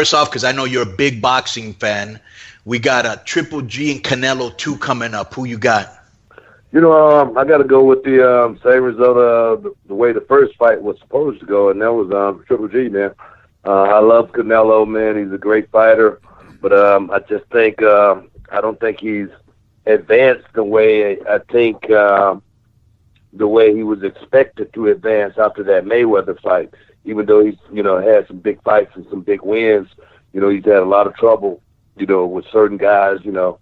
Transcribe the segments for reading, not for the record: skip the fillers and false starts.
First off, because I know you're a big boxing fan, we got a Triple G and Canelo 2 coming up. Who you got? I got to go with the same result of the way the first fight was supposed to go, and that was Triple G, man. I love Canelo, man. He's a great fighter, but I just think I don't think he's advanced the way I think the way he was expected to advance after that Mayweather fight. Even though he's had some big fights and some big wins, he's had a lot of trouble, with certain guys, going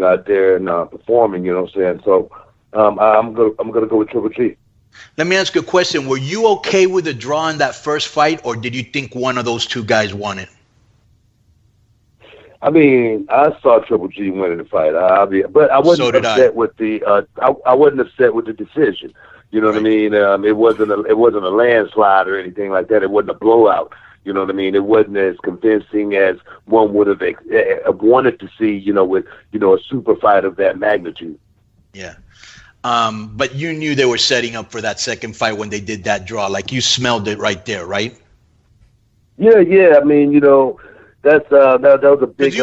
out there and performing. You know what I'm saying? So I'm gonna go with Triple G. Let me ask you a question. Were you okay with the draw in that first fight, or did you think one of those two guys won it? I mean, I saw Triple G winning the fight, but I wasn't upset with the. I wasn't upset with the decision. You know what I mean? It wasn't a landslide or anything like that. It wasn't a blowout. You know what I mean? It wasn't as convincing as one would have wanted to see. With a super fight of that magnitude. Yeah. But you knew they were setting up for that second fight when they did that draw. Like, you smelled it right there, right? Yeah. I mean, that's that was a big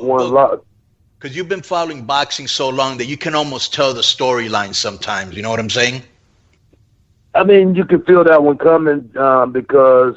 one. Because you've been following boxing so long that you can almost tell the storyline sometimes. You know what I'm saying? I mean, you can feel that one coming because,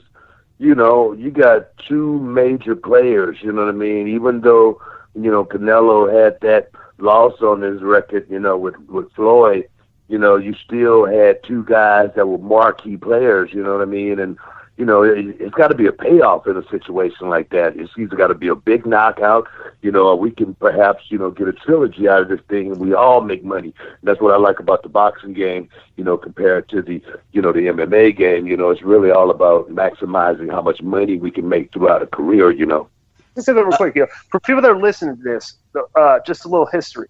you got two major players, you know what I mean? Even though, Canelo had that loss on his record, with Floyd, you still had two guys that were marquee players, you know what I mean? And, it's got to be a payoff in a situation like that. It's either got to be a big knockout, we can perhaps, get a trilogy out of this thing and we all make money. And that's what I like about the boxing game, compared to the, the MMA game. It's really all about maximizing how much money we can make throughout a career, Just say that real quick, for people that are listening to this, just a little history,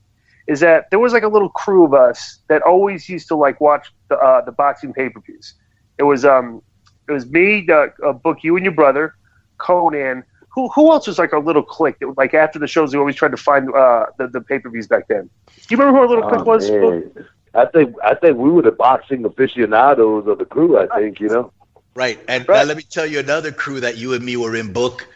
is that there was like a little crew of us that always used to watch the boxing pay-per-views. It was me, Book, you and your brother, Konnan. Who else was like our little clique that like after the shows we always tried to find the pay-per-views back then? Do you remember who our little clique was? Man. I think we were the boxing aficionados of the crew, I think, Right. And Now let me tell you another crew that you and me were in, Book.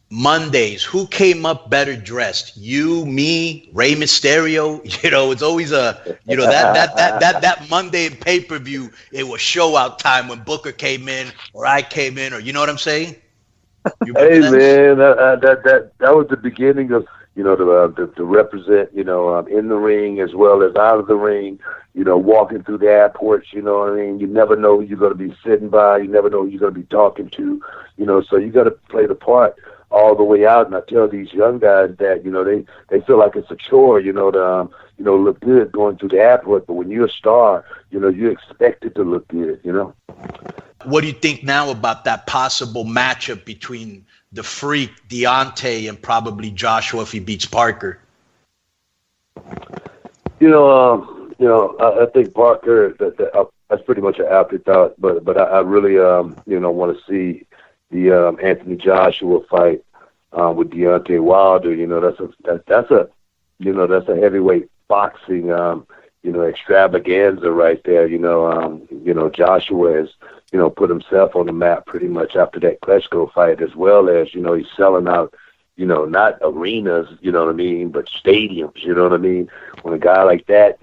Mondays, who came up better dressed? You, me, Rey Mysterio. It's always that Monday pay-per-view. It was show out time when Booker came in or I came in, or you know what I'm saying? Hey man, that was the beginning of to represent in the ring as well as out of the ring. Walking through the airports. You know what I mean? You never know who you're going to be sitting by. You never know who you're going to be talking to. So you got to play the part all the way out. And I tell these young guys that they feel like it's a chore, to look good going through the airport. But when you're a star, you're expected to look good. What do you think now about that possible matchup between the Freak, Deontay, and probably Joshua if he beats Parker? I think Parker, that's pretty much an afterthought. But I really want to see the Anthony Joshua fight with Deontay Wilder. That's a heavyweight boxing extravaganza right there. Joshua has put himself on the map pretty much after that Klitschko fight, as well as he's selling out not arenas, but stadiums, When a guy like that,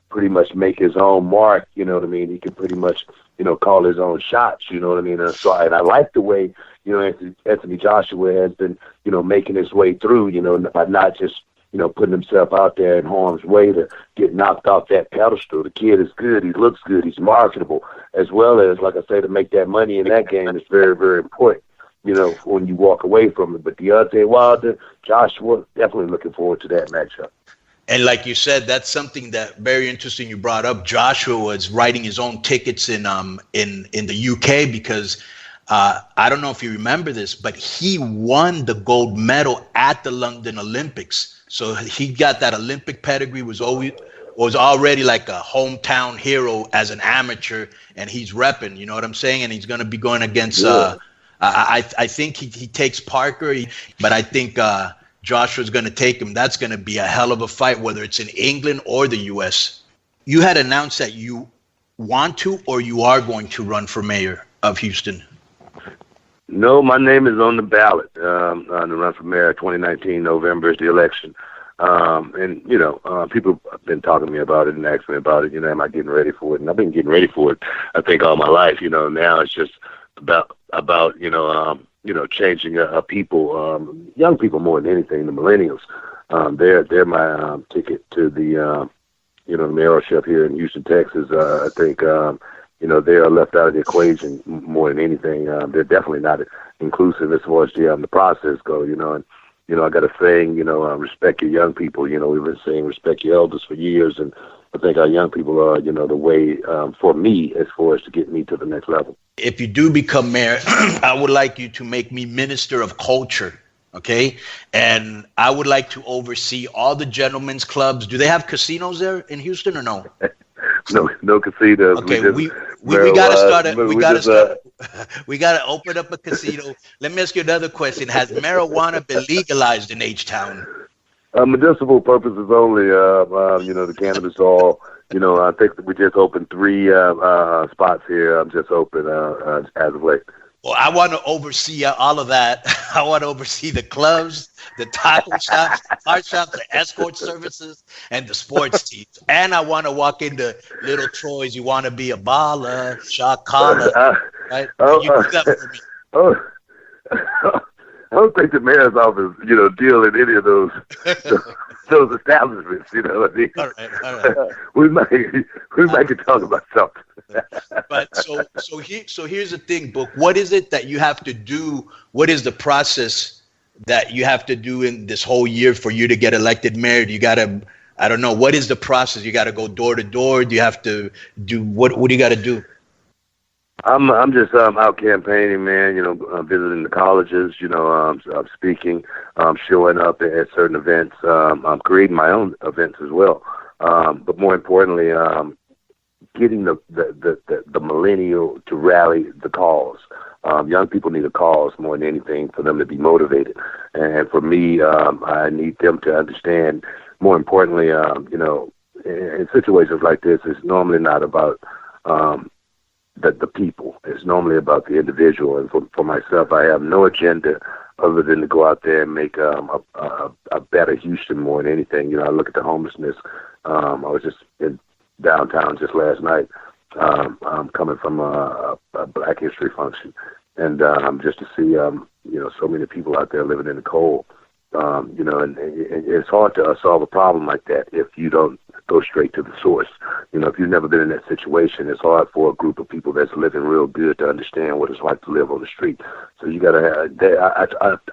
pretty much make his own mark, he can pretty much, call his own shots, And so and I like the way, Anthony Joshua has been, making his way through, by not just, putting himself out there in harm's way to get knocked off that pedestal. The kid is good. He looks good. He's marketable, as well as, like I say, to make that money in that game is very, very important. When you walk away from it. But Deontay Wilder, Joshua, definitely looking forward to that matchup. And like you said, that's something that very interesting you brought up. Joshua was writing his own tickets in the UK because I don't know if you remember this, but he won the gold medal at the London Olympics. So he got that Olympic pedigree, was already like a hometown hero as an amateur, and he's repping, you know what I'm saying? And he's going to be going against I think he takes Parker, but I think Joshua's going to take him. That's going to be a hell of a fight, whether it's in England or the U.S. You had announced that you want to or you are going to run for mayor of Houston. No, my name is on the ballot on the run for mayor. 2019 November is the election. And, people have been talking to me about it and asking me about it, am I getting ready for it? And I've been getting ready for it, I think, all my life. Now it's just about changing people, young people more than anything, the millennials. They're my ticket to the, mayorship here in Houston, Texas. I think, they are left out of the equation more than anything. They're definitely not inclusive as far as the process go, and, I got a saying, respect your young people. We've been saying respect your elders for years, and I think our young people are, the way for me as far as to get me to the next level. If you do become mayor, I would like you to make me minister of culture, okay? And I would like to oversee all the gentlemen's clubs. Do they have casinos there in Houston or no? No casinos. Okay, we gotta start. We gotta open up a casino. Let me ask you another question: has marijuana been legalized in H-Town? Medicinal purposes only. The cannabis oil. I think that we just opened 3 spots here. I'm just open as of late. Well, I want to oversee all of that. I want to oversee the clubs, the taco shops, art shops, the escort services, and the sports teams. And I want to walk into Little Troy's. You want to be a baller, shot caller, right? You do that for me. I don't think the mayor's office, deal in any of those establishments. All right. We might could talk about something. But so here's the thing, Book. What is it that you have to do? What is the process that you have to do in this whole year for you to get elected mayor? You gotta, I don't know. What is the process? You got to go door to door. Do you have to do what do you got to do? I'm just out campaigning, man. Visiting the colleges. I'm speaking. Showing up at certain events. I'm creating my own events as well. But more importantly, getting the millennial to rally the cause. Young people need a cause more than anything for them to be motivated. And for me, I need them to understand. More importantly, in situations like this, it's normally not about the people. It's normally about the individual. And for myself, I have no agenda other than to go out there and make a better Houston more than anything. I look at the homelessness. I was just in downtown just last night. I'm coming from a Black History function, and just to see so many people out there living in the cold. And it's hard to solve a problem like that if you don't go straight to the source. If you've never been in that situation, it's hard for a group of people that's living real good to understand what it's like to live on the street. So you got to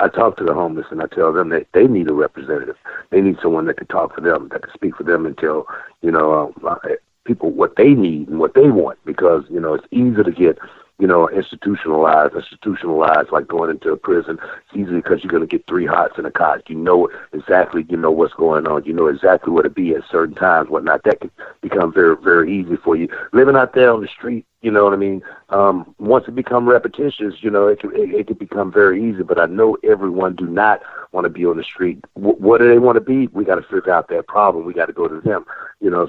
I talk to the homeless, and I tell them that they need a representative. They need someone that can talk for them, that can speak for them and tell, people what they need and what they want, because, it's easy to get institutionalized like going into a prison. It's easy because you're going to get 3 hots in a cot. You know exactly, what's going on. You know exactly what it be at certain times, whatnot. That can become very, very easy for you. Living out there on the street, you know what I mean? Once it becomes repetitious, it can become very easy. But I know everyone do not want to be on the street. What do they want to be? We got to figure out that problem. We got to go to them.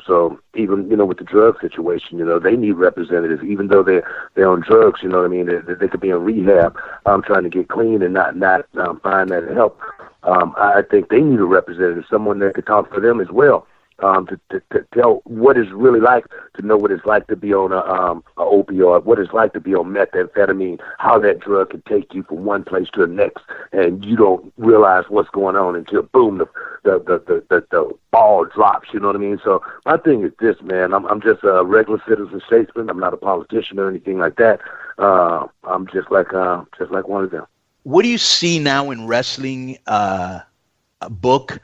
So even, with the drug situation, they need representatives, even though they're on drugs, you know what I mean? They could be in rehab, trying to get clean and not find that help. I think they need a representative, someone that could talk for them as well. To tell what it's really like, to know what it's like to be on a opioid, what it's like to be on methamphetamine, how that drug can take you from one place to the next, and you don't realize what's going on until boom, the ball drops. You know what I mean? So my thing is this, man. I'm just a regular citizen statesman. I'm not a politician or anything like that. I'm just like one of them. What do you see now in wrestling, Book,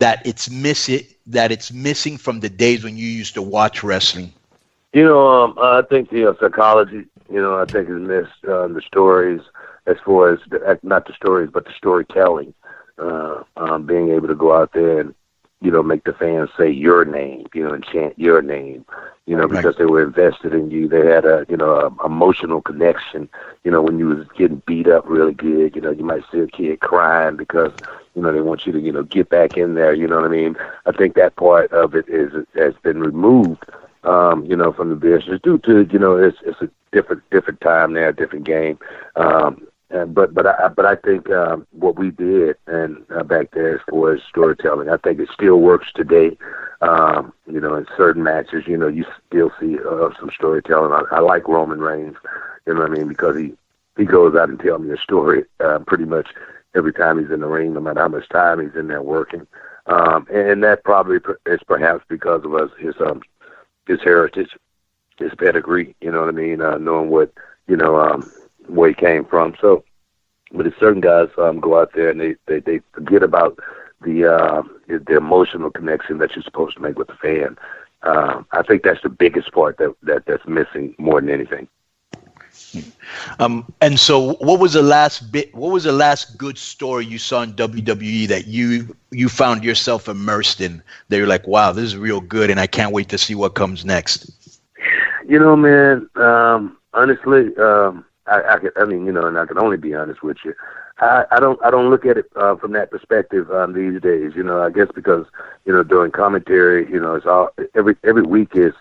that it's missing from the days when you used to watch wrestling? I think psychology. I think it's missed the stories, as far as not the stories, but the storytelling. Being able to go out there and make the fans say your name, and chant your name, because they were invested in you. They had a emotional connection. When you was getting beat up really good, you might see a kid crying because they want you to get back in there. You know what I mean? I think that part of it has been removed, from the business due to it's a different time now, different game. But I think what we did and back there as far as storytelling, I think it still works today. In certain matches, you still see some storytelling. I like Roman Reigns, you know what I mean, because he goes out and tells me a story pretty much every time he's in the ring, no matter how much time he's in there working. And that probably is perhaps because of his heritage, his pedigree, you know what I mean, knowing what, where he came from. So, but if certain guys go out there and they forget about the emotional connection that you're supposed to make with the fan, I think that's the biggest part that's missing more than anything. And so what was the last good story you saw in WWE that you found yourself immersed in, that you're like, wow, this is real good and I can't wait to see what comes next? Man, honestly, I can only be honest with you. I don't look at it from that perspective these days. I guess because during commentary, it's all every week is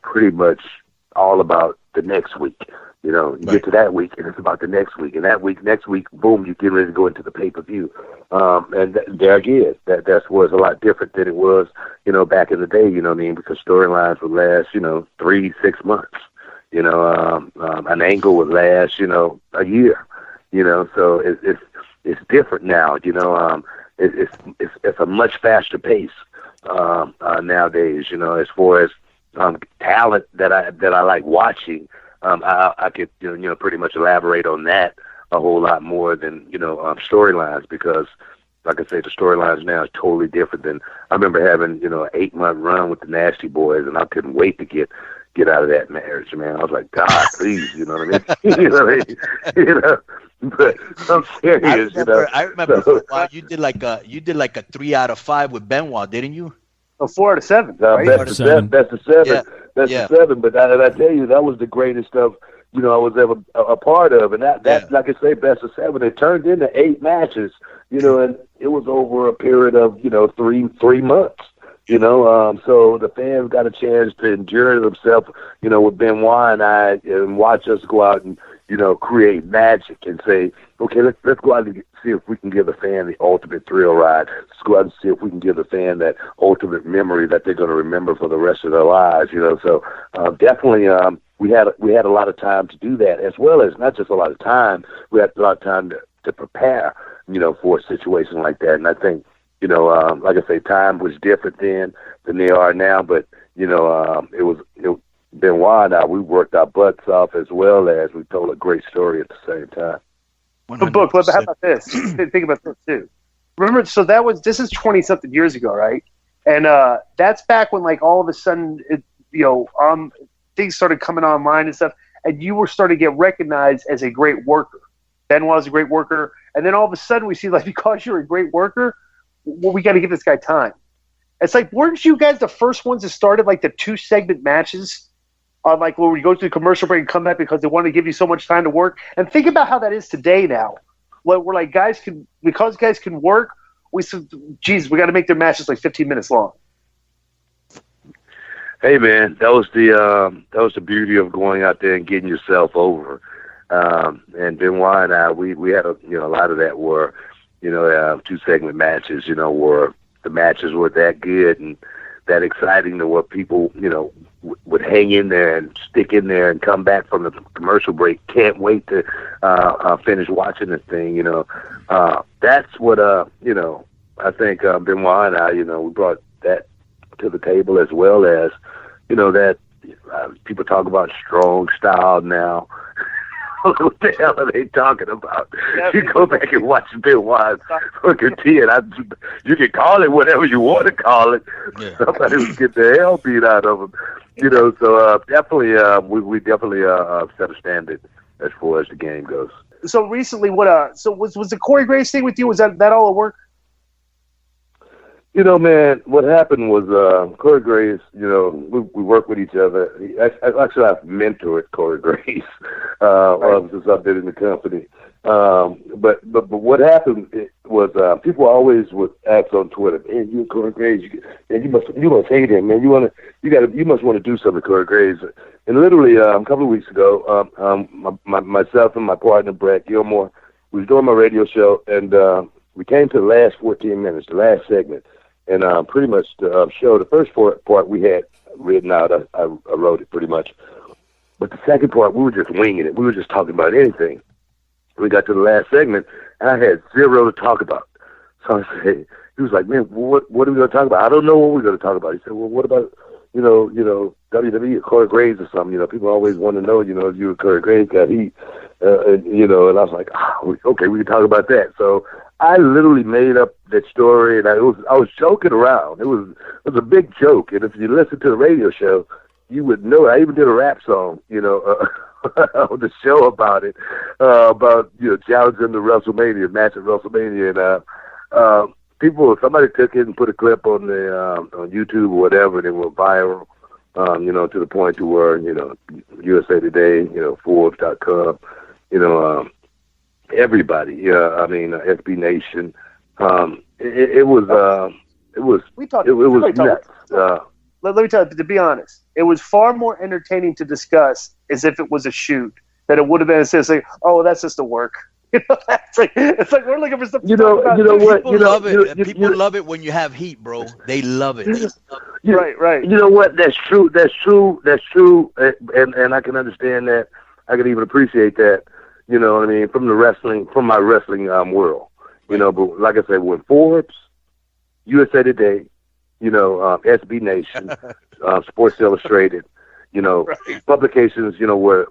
pretty much all about the next week. You get to that week and it's about the next week, and next week, boom, you get ready to go into the pay-per-view. And there again, that's where it's a lot different than it was, back in the day. You know what I mean? Because storylines would last, 3-6 months. An angle would last, a year. So it's different now. It's a much faster pace nowadays. As far as talent that I like watching, I could pretty much elaborate on that a whole lot more than storylines, because like I say, the storylines now is totally different than I remember having an 8-month run with the Nasty Boys, and I couldn't wait to get out of that marriage, man. I was like, God, please, you know what I mean? But I'm serious. I remember for a while you did like a 3 out of 5 with Benoit, didn't you? A 4 out of 7. Right? That's the 7. That's the 7. But I tell you, that was the greatest stuff I was ever a part of, and that like I say, best of 7. It turned into 8 matches, and it was over a period of 3 months. So the fans got a chance to endure themselves, with Benoit and I, and watch us go out and, create magic and say, okay, let's go out and see if we can give the fan the ultimate thrill ride. Let's go out and see if we can give the fan that ultimate memory that they're going to remember for the rest of their lives. So definitely we had a lot of time to do that, as well as not just a lot of time. We had a lot of time to prepare, for a situation like that. And I think, like I say, time was different then than they are now, but Benoit and I, we worked our butts off, as well as we told a great story at the same time. But Book, how about this? Think about this too. Remember, so this is 20-something years ago, right? And that's back when, like, all of a sudden, things started coming online and stuff, and you were starting to get recognized as a great worker. Benoit was a great worker, and then all of a sudden we see, like, because you're a great worker, well, we got to give this guy time. It's like, weren't you guys the first ones that started, like, the 2-segment matches? Like, where we go to the commercial break and come back because they want to give you so much time to work. And think about how that is today now. We're like, because guys can work, we said, geez, we got to make their matches like 15 minutes long. Hey, man, that was the beauty of going out there and getting yourself over. And Benoit and I, we had a lot of that where, 2-segment matches, where the matches were that good and that exciting to where people, would hang in there and stick in there and come back from the commercial break. Can't wait to finish watching this thing. That's what I think Benoit and I, we brought that to the table, as well as that people talk about strong style now. What the hell are they talking about? You go back and watch Benoit's fucking and you can call it whatever you want to call it. Yeah. Somebody would get the hell beat out of them. So definitely, we definitely set a standard as far as the game goes. So recently, so was the Corey Graves thing with you? Was that all a work? You know, man, what happened was Corey Graves, you know, we work with each other. Actually, I've mentored Corey Graves since I've been in the company. But what happened was people always would ask on Twitter, man, you and Corey Graves, you must hate him, man. You must want to do something to Corey Graves. And literally a couple of weeks ago, myself and my partner Brad Gilmore, we was doing my radio show, and we came to the last 14 minutes, the last segment. And pretty much the show, the first part we had written out. I wrote it pretty much. But the second part, we were just winging it. We were just talking about anything. We got to the last segment, and I had zero to talk about. So I said, he was like, man, what are we going to talk about? I don't know what we're going to talk about. He said, well, what about, you know, WWE or Corey Graves or something? You know, people always want to know, you know, if you and Corey Graves got heat. You know, and I was like, okay, we can talk about that. So I literally made up that story, and I was joking around. It was a big joke, and if you listen to the radio show, you would know. I even did a rap song, you know, on the show about it, about, you know, challenging the WrestleMania match at WrestleMania, and somebody took it and put a clip on the on YouTube or whatever, and it went viral, you know, to the point to where, you know, USA Today, you know, Forbes.com, you know, everybody, I mean, SB Nation, it was nuts. Let me tell you, to be honest, it was far more entertaining to discuss as if it was a shoot than it would have been as if, like, oh, that's just a work. You know, it's like we're looking for something. You know what? People love it. People love it when you have heat, bro. They love it. Right. You know what? That's true. And I can understand that. I can even appreciate that. You know what I mean? From my wrestling world. You know, but like I said, when Forbes, USA Today, you know, SB Nation, Sports Illustrated, you know, publications, you know, were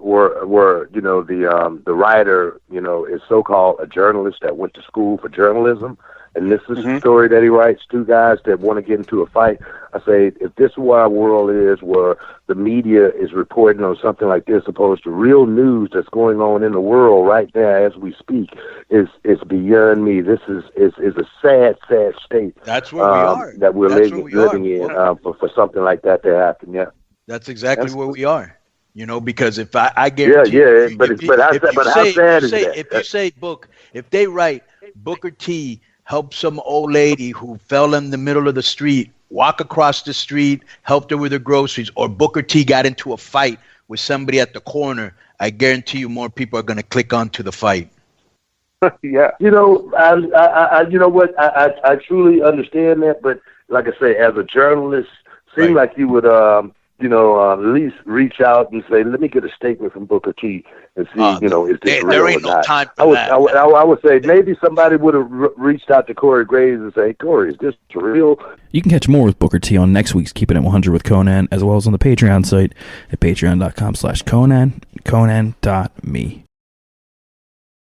you know, the writer, you know, is so-called a journalist that went to school for journalism, and this is a story that he writes, two guys that want to get into a fight. I say, if this is where our world is, where the media is reporting on something like this, opposed to real news that's going on in the world right now as we speak, is beyond me. This is a sad state. That's where we are. That we're living in for something like that to happen. Yeah. That's exactly where we are. You know, because if I guarantee if you say Book, if they write Booker T helped some old lady who fell in the middle of the street walk across the street, helped her with her groceries, or Booker T got into a fight with somebody at the corner, I guarantee you more people are going to click on to the fight. Yeah. You know, I you know what? I truly understand that, but like I say, as a journalist, seems like you would you know, at least reach out and say, let me get a statement from Booker T and see, you know, is this real there ain't or no not. time for that. I would say maybe somebody would have reached out to Corey Graves and say, Corey, is this real? You can catch more with Booker T on next week's Keeping It 100 with Konnan, as well as on the Patreon site at patreon.com/Konnan, Konnan.me.